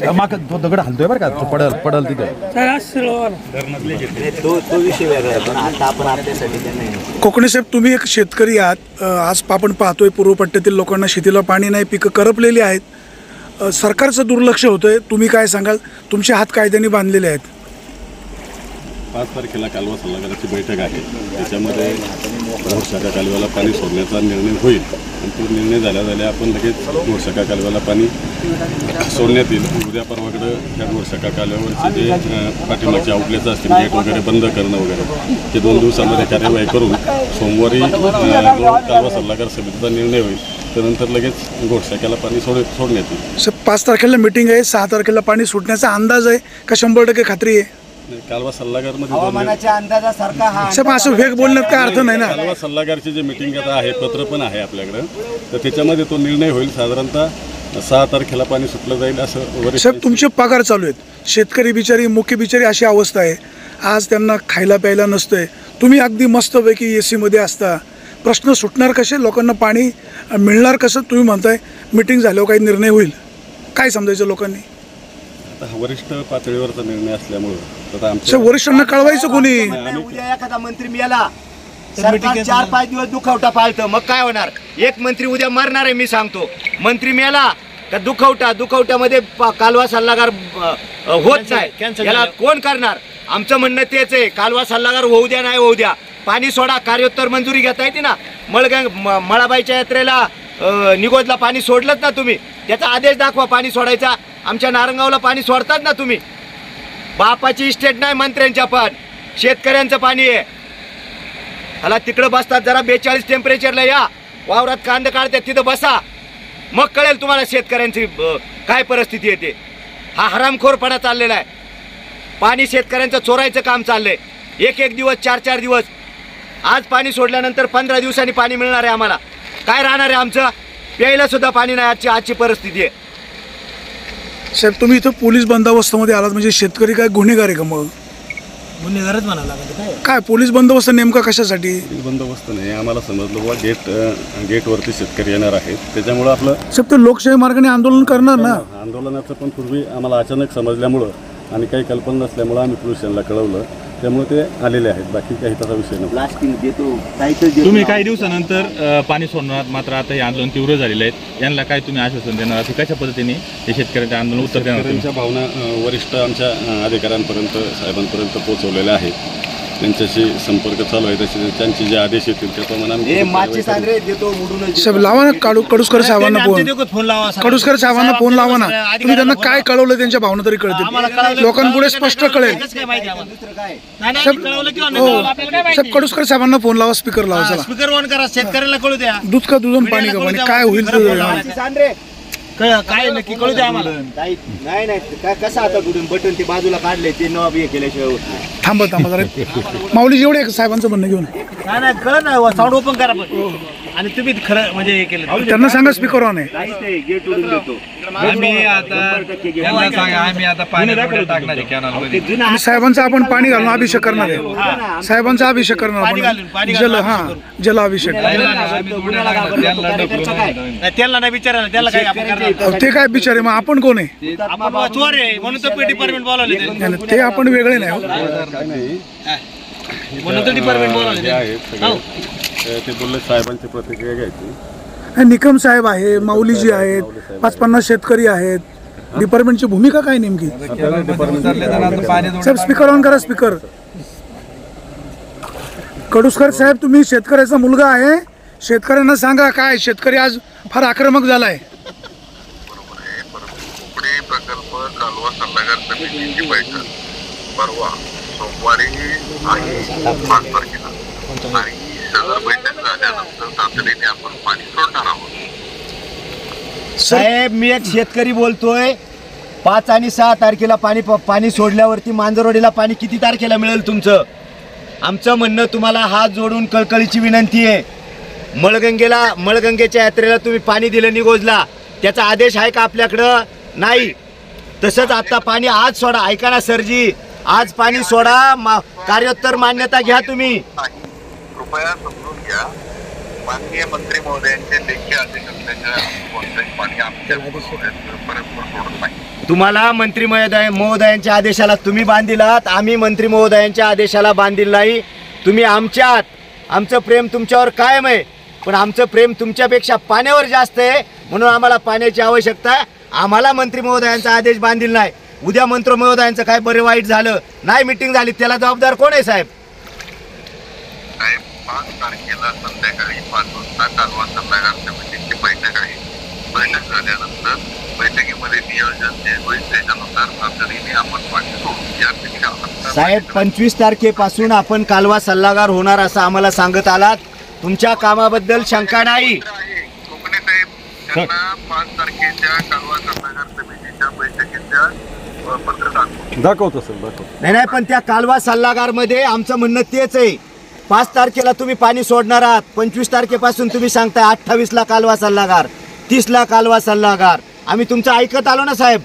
तो दगड हलतोय बरं का, तो पडल तिथे. तो विषय वेगळा आहे, पण आता आपण आपल्यासाठी कोकणे साहेब, तुम्ही एक शेतकरी आहात. आज आपण पाहतोय पूर्व पट्ट्यातील लोकांना शेतीला पाणी नाही, पिकं करपलेली आहेत. सरकारचं दुर्लक्ष होतंय. तुम्ही काय सांगाल? तुमचे हात कायद्याने बांधलेले आहेत. 5 तारखेला कालवा सल्लागाराची बैठक आहे. त्याच्यामध्ये घोडशाखा कालव्याला पाणी सोडण्याचा निर्णय होईल आणि तो निर्णय झाल्या आपण लगेच घोडशाखा कालव्याला पाणी सोडण्यात येईल. उद्या परवाकडं ह्या घोडशाखा कालव्यावरचे जे पाठीमागचे आउटलेट्स असतील, गेट वगैरे बंद करणं वगैरे, ते 2 दिवसामध्ये कार्यवाही करून सोमवारी कालवा सल्लागार समितीचा निर्णय होईल. त्यानंतर लगेच घोडशाखेला पाणी सोडण्यात येईल. 5 तारखेला मीटिंग आहे, 6 तारखेला पाणी सुटण्याचा अंदाज आहे का 100% खात्री आहे? कालवा सल्लागारमध्ये हवामानाच्या अंदाजासारखा हा साहेब असं वेग बोलण्यात काय अर्थ नाही ना. कालवा सल्लागारची जे मीटिंग आता आहे, पत्र पण आहे आपल्याकडं, तर त्याच्यामध्ये तो निर्णय होईल. साधारणतः 6 तारखेला पाणी सुटलं जाईल असं. साहेब तुमचे पगार चालू आहेत, शेतकरी बिचारी मुख्य बिचारी अशी अवस्था आहे. आज त्यांना खायला प्यायला नसतंय. तुम्ही अगदी मस्तपैकी AC मध्ये असता. प्रश्न सुटणार कसे? लोकांना पाणी मिळणार कसं? तुम्ही म्हणताय मीटिंग झाल्यावर काही निर्णय होईल. काय समजायचं लोकांनी? आता वरिष्ठ पातळीवरचा निर्णय असल्यामुळं वरिष्ठांना कळवायचं कोणी? उद्या एखादा मंत्री मेला, सरकार 4-5 दिवस दुखवटा पाळतं, मग काय होणार? एक मंत्री उद्या मरणार आहे. मी सांगतो, मंत्री मेला का दुखवट्यामध्ये कालवा सल्लागार होत नाही. याला कोण करणार? आमचं म्हणणं तेच आहे, कालवा सल्लागार होऊ द्या, नाही होऊ द्या, पाणी सोडा. कार्योत्तर मंजुरी घेता येते ना. मळाबाईच्या यात्रेला निगोजला पाणी सोडलंच ना तुम्ही, त्याचा आदेश दाखवा पाणी सोडायचा. आमच्या नारंगावला पाणी सोडतात ना तुम्ही. बापाची इस्टेट नाही मंत्र्यांच्या, पण शेतकऱ्यांचं पाणी आहे. ह्याला तिकडं बसतात, जरा 42 टेम्परेचरला या वावरात कांदा काढतात, तिथं बसा, मग कळेल तुम्हाला शेतकऱ्यांची काय परिस्थिती येते. हा हरामखोरपणा चाललेला आहे. पाणी शेतकऱ्यांचं चोरायचं काम चाललंय. एक दिवस 4 दिवस. आज पाणी सोडल्यानंतर 15 दिवसांनी पाणी मिळणार आहे आम्हाला. काय राहणार आहे आमचं? प्यायला सुद्धा पाणी नाही. आजची परिस्थिती आहे. साहेब तुम्ही इथं पोलीस बंदोबस्तामध्ये आलात, म्हणजे शेतकरी काय गुन्हेगार आहे का? मग गुन्हेगारच म्हणाला काय पोलीस बंदोबस्त नेमका कशासाठी? बंदोबस्त नाही, आम्हाला समजलं बुवा गेटवरती शेतकरी येणार आहेत, त्याच्यामुळं आपलं. साहेब ते लोकशाही मार्गाने आंदोलन करणार ना. आंदोलनाचं पण पूर्वी आम्हाला अचानक समजल्यामुळं आणि काही कल्पना नसल्यामुळं आम्ही पोलिसांना कळवलं, त्यामुळे ते आलेले आहेत. बाकी काही त्याचा विषय नाही. तुम्ही काही दिवसानंतर पाणी सोडणार, मात्र आता हे आंदोलन तीव्र झालेलं आहे. यांना काय तुम्ही आश्वासन देणार? कशा पद्धतीने हे शेतकऱ्यांच्या आंदोलन उत्तर देणार? त्यांच्या भावना वरिष्ठ आमच्या अधिकाऱ्यांपर्यंत साहेबांपर्यंत पोहोचवलेल्या आहेत. त्यांच्याशी संपर्क चालू आहे. तसे त्यांचे जे आदेश येतील त्याप्रमाणे साहेब लावा ना कडुसकर साहेबांना फोन. कडुसकर साहेबांना फोन लावा ना. तुम्ही त्यांना काय कळवलं, त्यांच्या भावना तरी कळतील, लोकांपुढे स्पष्ट कळेल. साहेब कडुसकर साहेबांना फोन लावा, स्पीकर लावा. चला स्पीकर ऑन करा, शेतकऱ्याला कळू द्या. दूध का दूध पाणी का पाणी, काय होईल काय नक्की कळू द्या आम्हाला. नाही कसं आता कुठून बटन ते बाजूला काढले, ते नवाब हे केल्याशिवाय होत नाही. थांबा जरा माऊली, जेवढे साहेबांचं म्हणणं घेऊन नाही कळत नाही. साऊंड ओपन करा पण. आणि तुम्ही खरं म्हणजे हे केलं, त्यांना सांगा स्पीकर ऑन आहे. गेट उडून देतो साहेबांचा आपण पाणी घालून अभिषेक करणार आहे. साहेबांचा अभिषेक करणार आपण, जलाभिषेक. त्यांना नाही विचारायला, त्याला काय ते काय बिचारे, मग आपण कोण आहे? चोर आहे म्हणून तर डिपार्टमेंट बोलावले. ते आपण वेगळे नाही म्हणून तर डिपार्टमेंट बोलावले. ते बोलले साहेबांची प्रतिक्रिया घ्यायची. निकम साहेब आहे, माऊलीजी आहेत, 50-50 शेतकरी आहेत. डिपार्टमेंटची भूमिका काय नेमकी? साहेब स्पीकर ऑन करा, स्पीकर. कडुसकर साहेब तुम्ही शेतकऱ्याचा मुलगा आहे, शेतकऱ्यांना सांगा काय. शेतकरी आज फार आक्रमक झालाय. प्रकल्प कालवा सल्लागार समितीची बैठक परवा सोमवारी आहे 5 तारखेला, आणि सगळं बैठक झाल्यानंतर तातडीने आपण पाणी सोडणार आहोत. साहेब मी एक शेतकरी बोलतोय. 5 आणि 6 तारखेला पाणी सोडल्यावरती मांजरवाडीला पाणी किती तारखेला मिळेल तुमचं? आमचं म्हणणं तुम्हाला हात जोडून कळकळीची विनंती आहे. मळगंगेच्या यात्रेला तुम्ही पाणी दिलं निगोजला, त्याचा आदेश आहे का आपल्याकडं? नाही. तसंच आता पाणी आज सोडा. ऐका ना सरजी, आज पाणी सोडा, कार्योत्तर मान्यता घ्या तुम्ही. कृपया समजून घ्या, माननीय मंत्री महोदयांचे लेखी आदेश असल्याच्या कोणतंही पाणी आमच्या परस्पर सोडत नाही. तुम्हाला मंत्री महोदयांच्या आदेशाला तुम्ही बांधिलात, आम्ही मंत्री महोदयांच्या आदेशाला बांधील नाही. तुम्ही आमच्यात, आमचं प्रेम तुमच्यावर कायम आहे, पण आमचं प्रेम तुमच्यापेक्षा पाण्यावर जास्त आहे, म्हणून आम्हाला पाण्याची आवश्यकता आहे. आम्हाला मंत्री महोदयांचा आदेश बांधील नाही. उद्या मंत्री महोदयांचं काय बरे वाईट झालं, नाही मिटिंग झाली, त्याला जबाबदार कोण आहे साहेब? साहेब 5 तारखेला संध्याकाळी 5 वाजता कालवा सल्लागार समितीची बैठक आहे. बैठक झाल्यानंतर बैठकीमध्ये नियोजन जे होईल त्याच्यानुसार तातडीने आपण पाणी सोडू. यापेक्षा साहेब 25 तारखेपासून आपण कालवा सल्लागार होणार असं आम्हाला सांगत आलात. तुमच्या कामाबद्दल शंका नाही. कोकणे साहेब त्यांना 5 तारखेच्या कालवा सल्लागार समितीच्या बैठकीच्या पत्र दाखवतो सर, दाखवतो. नाही, पण त्या कालवा सल्लागार मध्ये आमचं म्हणणं तेच आहे. 5 तारखेला तुम्ही पाणी सोडणार आहात, 25 तारखेपासून तुम्ही सांगताय 28 ला कालवा सल्लागार, 30 ला कालवा सल्लागार. आम्ही तुमचं ऐकत आलो ना साहेब.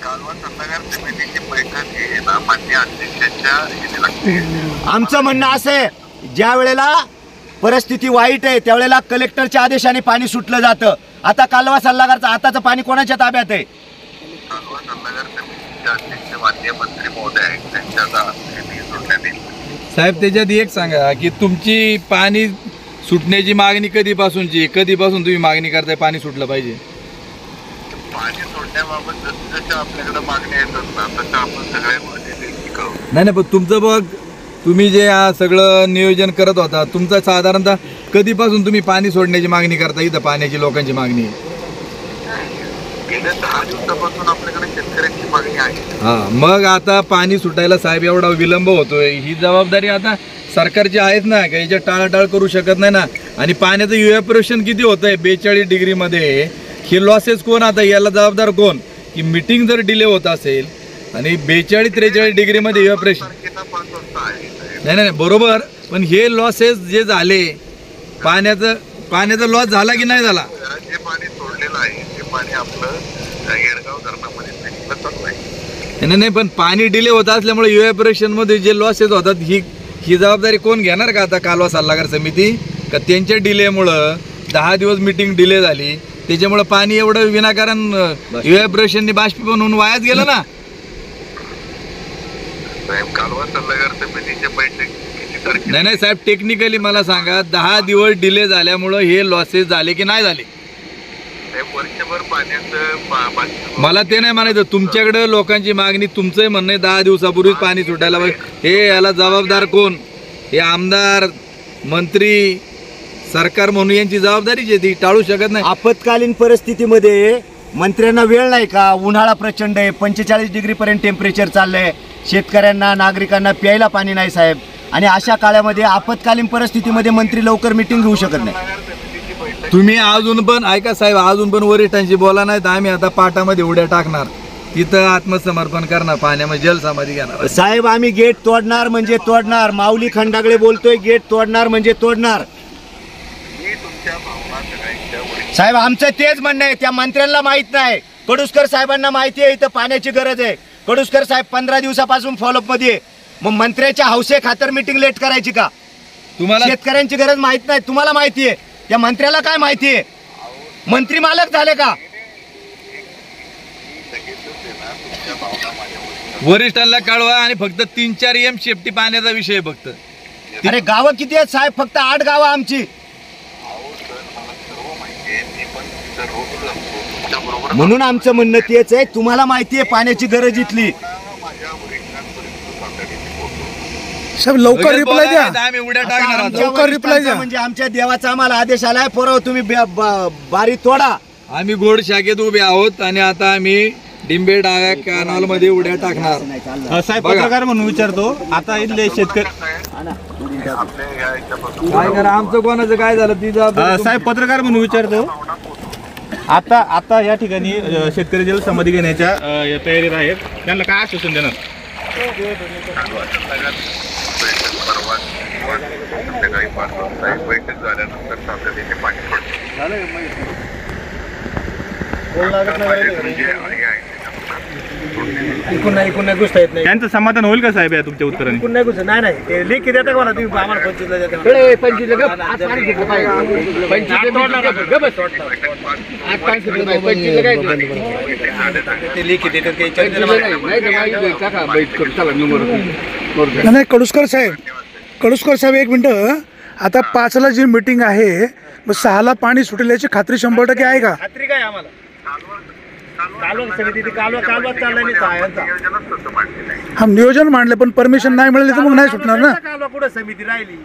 कालवा सल्लागार समितीची बैठक ही ना मान्य अध्यक्षाच्या हे लागते. आमचं म्हणणं असं आहे, ज्या वेळेला परिस्थिती वाईट आहे त्यावेळेला कलेक्टरच्या आदेशाने पाणी सुटलं जातं. आता कालवा सल्लागारचं आताचं पाणी कोणाच्या ताब्यात आहे? कालवा सल्लागार समितीचे अध्यक्ष मान्य मंत्री महोदय आहेत, त्यांच्या हाती सोडण्यात येईल. साहेब त्याच्यात एक सांगा की तुमची पाणी सुटण्याची मागणी कधीपासून तुम्ही मागणी करताय पाणी सुटलं पाहिजे? पाणी सोडण्याबाबत जसं आपल्याकडे मागण्या येतात ना तसं आपण सगळ्या करू. नाही, पण तुमचं बघ, तुम्ही जे सगळं नियोजन करत होता, तुमचं साधारणतः कधीपासून तुम्ही पाणी सोडण्याची मागणी करता इथं पाण्याची लोकांची मागणी आहे? गेल्या 10 दिवसापासून आपल्याकडे शेतकऱ्यांची मागणी आहे. हां, मग आता पाणी सुटायला साहेब एवढा विलंब होतोय, ही जबाबदारी आता सरकारची आहेच ना, काही याच्या टाळाटाळ करू शकत नाही ना. आणि पाण्याचं इव्हॅपोरेशन किती होतंय 42 डिग्रीमध्ये, हे लॉसेस कोण? आता याला जबाबदार कोण? की मीटिंग जर डिले होत असेल आणि 42-43 डिग्रीमध्ये इव्हॅपोरेशन, 5 वाजता आहे. नाही बरोबर, पण हे लॉसेस जे झाले, पाण्याचा लॉस झाला की नाही झाला? जे पाणी सोडलेलं आहे ते पाणी आपलं येडगाव धरणामध्ये चालू आहे. नाही, पण पाणी डिले होत असल्यामुळे इव्हॅपोरेशनमध्ये जे लॉसेस होतात ही जबाबदारी कोण घेणार का आता? कालवा सल्लागार समिती का? त्यांच्या डिलेमुळं 10 दिवस मीटिंग डिले झाली, त्याच्यामुळं पाणी एवढं विनाकारण इव्हॅपोरेशनने बाष्पीभवन होऊन वायाच गेलं ना. साहेब कालवा सल्लागार समितीच्या बैठक किती तारखेला? नाही साहेब, टेक्निकली मला सांगा, 10 दिवस डिले झाल्यामुळं हे लॉसेस झाले की नाही झाले? साहेब वर्षभर पाण्याचं मला ते नाही म्हणायचं. तुमच्याकडे लोकांची मागणी, तुमचंही म्हणणं आहे 10 दिवसापूर्वीच पाणी सुटायला पाहिजे. हे याला जबाबदार कोण? हे आमदार, मंत्री, सरकार म्हणून यांची जबाबदारीच आहे, ती टाळू शकत नाही. आपत्कालीन परिस्थितीमध्ये मंत्र्यांना वेळ नाही का? उन्हाळा प्रचंड आहे, 45 डिग्रीपर्यंत टेम्परेचर चाललंय, शेतकऱ्यांना, नागरिकांना प्यायला पाणी नाही साहेब. आणि अशा काळामध्ये आपत्कालीन परिस्थितीमध्ये मंत्री लवकर मिटिंग घेऊ शकत नाही. तुम्ही अजून पण ऐका साहेब, अजून पण वरिष्ठांशी बोला, नाही तर आम्ही आता पाटामध्ये उड्या टाकणार, तिथं आत्मसमर्पण करणार, पाण्यामध्ये जलसमाधी घेणार. साहेब आम्ही गेट तोडणार म्हणजे तोडणार. माऊली खंडागळे बोलतोय गेट तोडणार म्हणजे तोडणार. मी तुमच्या भावना सगळ्यांच्या साहेब आमचं तेच म्हणणं आहे. त्या मंत्र्यांना माहित नाही, कडुसकर साहेबांना माहिती आहे इथं पाण्याची गरज आहे. कडुसकर साहेब 15 दिवसापासून फॉलोअप मध्ये. मग मंत्र्याच्या हौसे खातर मीटिंग लेट करायची का? तुम्हाला शेतकऱ्यांची गरज माहित नाही, तुम्हाला माहिती आहे. त्या मंत्र्याला काय माहिती आहे? मंत्री मालक झाले का? वरिष्ठांना कळवा आणि फक्त 3-4 एम शेफ्टी पाण्याचा विषय फक्त. अरे गावं किती आहेत साहेब? फक्त 8 गावं आमची. म्हणून आमचं म्हणणं तेच आहे, तुम्हाला माहिती आहे पाण्याची गरज इथली. साहेब लवकर रिप्लाय द्या. आम्ही उड्या टाकणार आहोत. लवकर रिप्लाय द्या. म्हणजे आमच्या देवाचा आम्हाला आदेश आलाय, पोरं तुम्ही बारी तोडा. आम्ही गोड शाखेत उभे आहोत आणि आता आम्ही डिंबे डाव्या कॅनॉल मध्ये उड्या टाकणार. साहेब पत्रकार म्हणून विचारतो, आता इथले शेतकरी काय करा, आमचं कोणाचं काय झालं ती जबाबदारी साहेब पत्रकार म्हणून विचारतो, आता या ठिकाणी शेतकरी जलसमाधी घेण्याच्या तयारीत आहेत, त्यांना काय आश्वासन देणार? परवा संध्याकाळी 5 वाजता बैठक झाल्यानंतर तातडीने पाणी सोडलं. जे आहे इकून नाही घुसता येत नाही. त्यांचं समाधान होईल का साहेब या तुमच्या उत्तराने? इकून नाही घुसत नाही ते लेखी देता का मला तुम्ही आम्हाला 25ला देता ते लेखी देतात नाही कडुसकर साहेब एक मिनटं. आता 5ला जी मीटिंग आहे मग 6ला पाणी सुटेल याची खात्री 100% आहे का? खात्री काय आम्हाला? कालवा समिती कालवा चाललाय नाही सायांचा. हा नियोजन मांडलं पण परमिशन नाही मिळाली तर मग नाही सुटणार ना. कालवा कुठं समिती राहिली?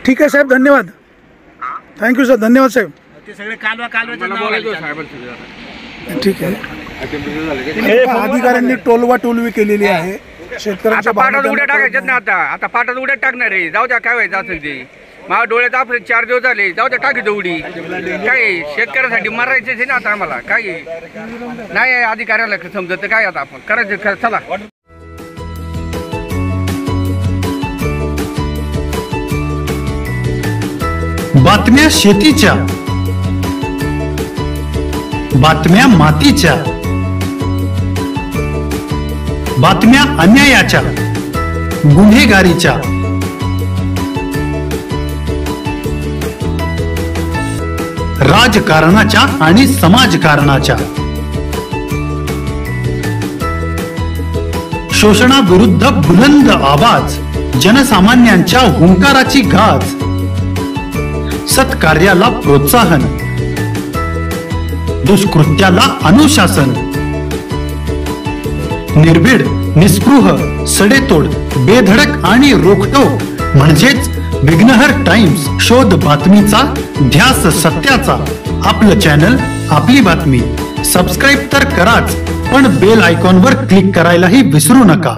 ठीक आहे साहेब, धन्यवाद. थँक्यू सर, धन्यवाद साहेब. ते सगळे कालवाच्या नावाखाली ठीक आहे. अधिकाऱ्यांनी टोलवा टोलवी केलेली आहे शेतकऱ्यांच्या पाटात उड्या टाकायच्यात ना. आता पाटात उड्या टाकणार आहे. जाऊ द्या, काय व्हायचं असेल ते. माझ्या डोळ्यात आपले 4 दिवस झाले. जाऊ द्या, टाकी उडी. काय शेतकऱ्यासाठी मरायचेच आहे ना आता आम्हाला. काय नाही अधिकाऱ्याला समजत काय आता आपण करायचं. चला. बातम्या शेतीच्या, बातम्या मातीच्या, बातम्या अन्यायाच्या, गुन्हेगारीच्या, राजकारणाच्या आणि समाजकारणाच्या, शोषणाविरुद्ध बुलंद आवाज, जनसामान्यांच्या हुंकाराची गाज, सत्कार्याला प्रोत्साहन, दुष्कृत्याला अनुशासन, निर्भीड, निस्पृह, सडेतोड, बेधडक आणि रोखटोक म्हणजेच विघ्नहर टाइम्स. शोध बातमीचा, ध्यास सत्याचा. आपलं चॅनल, आपली बातमी. सबस्क्राईब तर कराच, पण बेल आयकॉनवर क्लिक करायलाही विसरू नका.